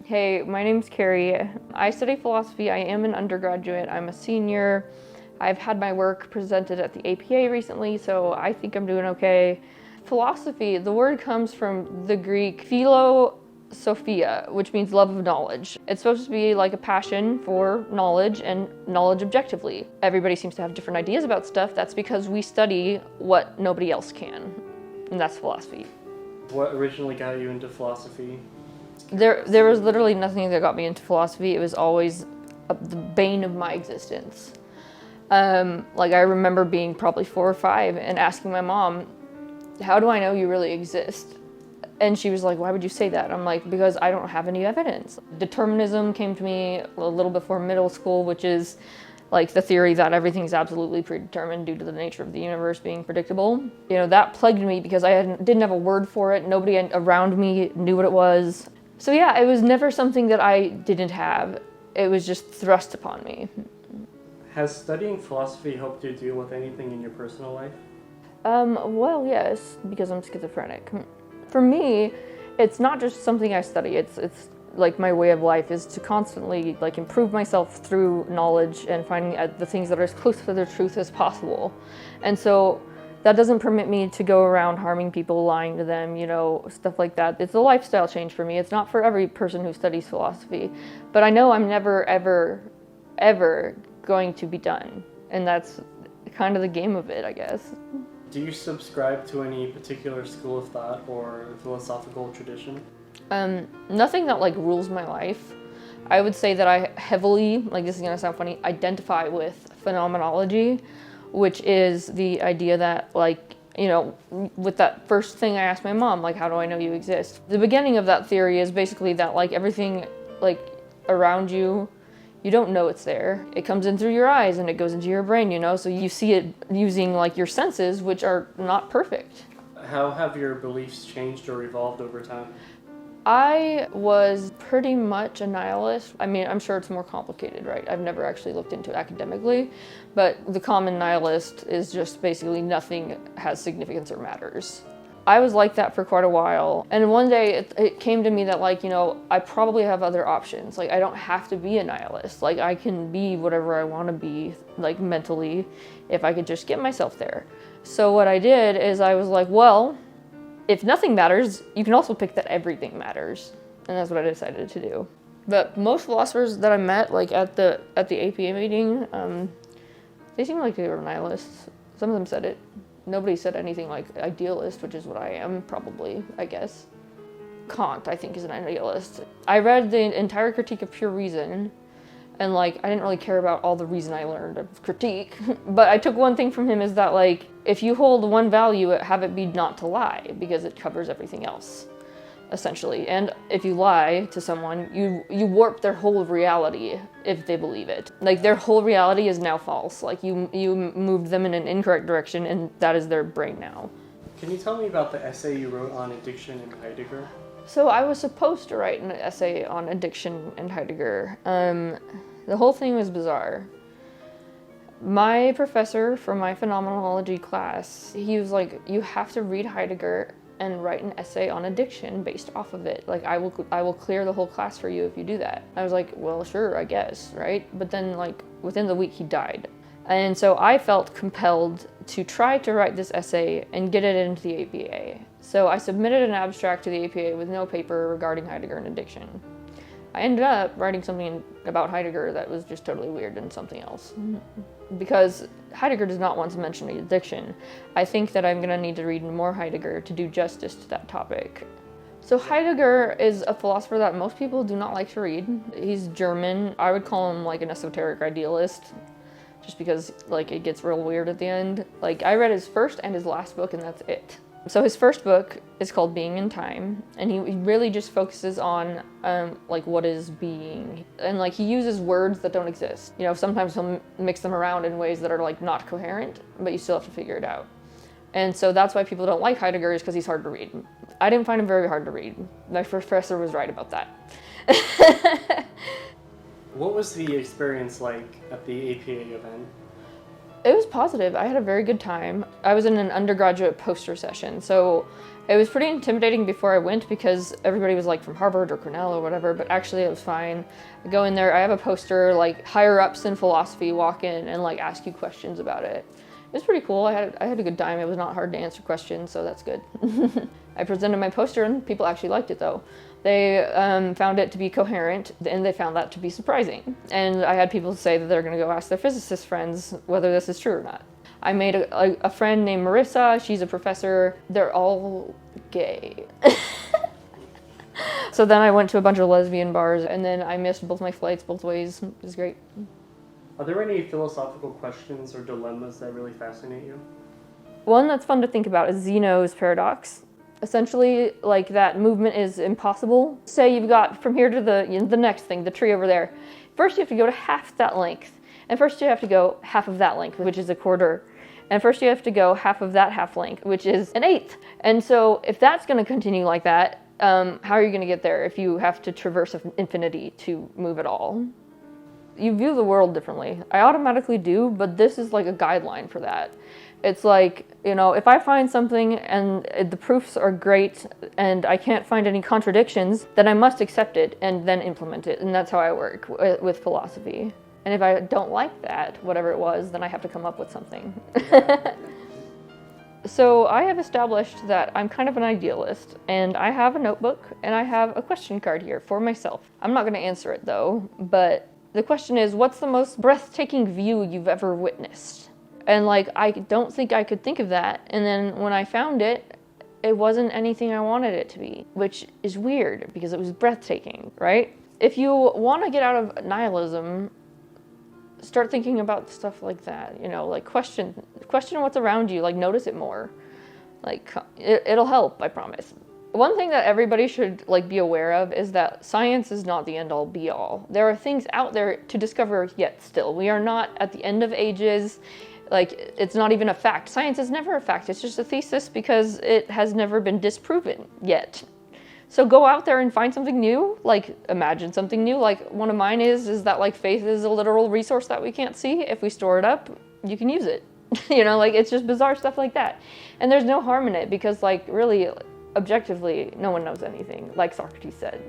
Hey, my name's Carey. I study philosophy. I am an undergraduate. I'm a senior. I've had my work presented at the APA recently, so I think I'm doing okay. Philosophy, the word comes from the Greek philosophia, which means love of knowledge. It's supposed to be like a passion for knowledge and knowledge objectively. Everybody seems to have different ideas about stuff. That's because we study what nobody else can, and that's philosophy. What originally got you into philosophy? There was literally nothing that got me into philosophy. It was always the bane of my existence. Like I remember being probably 4 or 5 and asking my mom, how do I know you really exist? And she was like, why would you say that? I'm like, because I don't have any evidence. Determinism came to me a little before middle school, which is like the theory that everything's absolutely predetermined due to the nature of the universe being predictable. You know, that plagued me because didn't have a word for it. Nobody around me knew what it was. So yeah, it was never something that I didn't have. It was just thrust upon me. Has studying philosophy helped you deal with anything in your personal life? Well, yes, because I'm schizophrenic. For me, it's not just something I study. It's like my way of life is to constantly like improve myself through knowledge and finding the things that are as close to the truth as possible. And so that doesn't permit me to go around harming people, lying to them, you know, stuff like that. It's a lifestyle change for me. It's not for every person who studies philosophy. But I know I'm never, ever, ever going to be done. And that's kind of the game of it, I guess. Do you subscribe to any particular school of thought or philosophical tradition? Nothing that like rules my life. I would say that I heavily, like this is gonna sound funny, identify with phenomenology, which is the idea that like, you know, with that first thing I asked my mom, like, how do I know you exist? The beginning of that theory is basically that like everything like around you, you don't know it's there. It comes in through your eyes and it goes into your brain, you know, so you see it using like your senses, which are not perfect. How have your beliefs changed or evolved over time? I was pretty much a nihilist. I mean, I'm sure it's more complicated, right? I've never actually looked into it academically, but the common nihilist is just basically nothing has significance or matters. I was like that for quite a while, and one day it came to me that like, you know, I probably have other options. Like I don't have to be a nihilist. Like I can be whatever I want to be, like mentally, if I could just get myself there. So what I did is I was like, well, if nothing matters, you can also pick that everything matters. And that's what I decided to do. But most philosophers that I met, like at the APA meeting, they seemed like they were nihilists. Some of them said it. Nobody said anything like idealist, which is what I am probably, I guess. Kant, I think, is an idealist. I read the entire Critique of Pure Reason, and like I didn't really care about all the reason I learned of critique, but I took one thing from him is that like if you hold one value, have it be not to lie, because it covers everything else, essentially. And if you lie to someone, you warp their whole reality if they believe it. Like their whole reality is now false. Like you moved them in an incorrect direction, and that is their brain now. Can you tell me about the essay you wrote on addiction in Heidegger? So I was supposed to write an essay on addiction in Heidegger. The whole thing was bizarre. My professor for my phenomenology class, he was like, you have to read Heidegger and write an essay on addiction based off of it. Like I will clear the whole class for you if you do that. I was like, well, sure, I guess, right? But then like within the week he died. And so I felt compelled to try to write this essay and get it into the APA. So I submitted an abstract to the APA with no paper regarding Heidegger and addiction. I ended up writing something about Heidegger that was just totally weird and something else. Because Heidegger does not want to mention addiction. I think that I'm gonna need to read more Heidegger to do justice to that topic. So Heidegger is a philosopher that most people do not like to read. He's German. I would call him like an esoteric idealist, just because like it gets real weird at the end. Like I read his first and his last book and that's it. So his first book is called Being in Time, and he really just focuses on like what is being, and like he uses words that don't exist. You know, sometimes he'll mix them around in ways that are like not coherent, but you still have to figure it out. And so that's why people don't like Heidegger, is because he's hard to read. I didn't find him very hard to read. My professor was right about that. What was the experience like at the APA event? It was positive. I had a very good time. I was in an undergraduate poster session, so It was pretty intimidating before I went because everybody was like from Harvard or Cornell or whatever, but actually it was fine. I go in there, I have a poster, like higher ups in philosophy walk in and like ask you questions about it. It was pretty cool. I had a good time. It was not hard to answer questions, so that's good. I presented my poster and people actually liked it though. They found it to be coherent and they found that to be surprising. And I had people say that they're gonna go ask their physicist friends whether this is true or not. I made a friend named Marissa. She's a professor. They're all gay. So then I went to a bunch of lesbian bars and then I missed both my flights both ways. It was great. Are there any philosophical questions or dilemmas that really fascinate you? One that's fun to think about is Zeno's paradox. Essentially, like that movement is impossible. Say you've got from here to the next thing, the tree over there. First you have to go to half that length. And first you have to go half of that length, which is a quarter. And first you have to go half of that half length, which is an eighth. And so if that's going to continue like that, how are you going to get there if you have to traverse infinity to move at all? You view the world differently. I automatically do, but this is like a guideline for that. It's like, you know, if I find something and the proofs are great and I can't find any contradictions, then I must accept it and then implement it. And that's how I work with philosophy. And if I don't like that, whatever it was, then I have to come up with something. So I have established that I'm kind of an idealist, and I have a notebook, and I have a question card here for myself. I'm not going to answer it though, but the question is, what's the most breathtaking view you've ever witnessed? And like, I don't think I could think of that. And then when I found it, it wasn't anything I wanted it to be, which is weird because it was breathtaking, right? If you want to get out of nihilism, start thinking about stuff like that, you know, like question what's around you, like notice it more. Like it'll help, I promise. One thing that everybody should like be aware of is that science is not the end all be all. There are things out there to discover yet still. We are not at the end of ages. Like it's not even a fact. Science is never a fact. It's just a thesis because it has never been disproven yet. So go out there and find something new, like imagine something new. Like one of mine is that like faith is a literal resource that we can't see. If we store it up, you can use it. You know, like it's just bizarre stuff like that. And there's no harm in it because like really, objectively, no one knows anything, like Socrates said.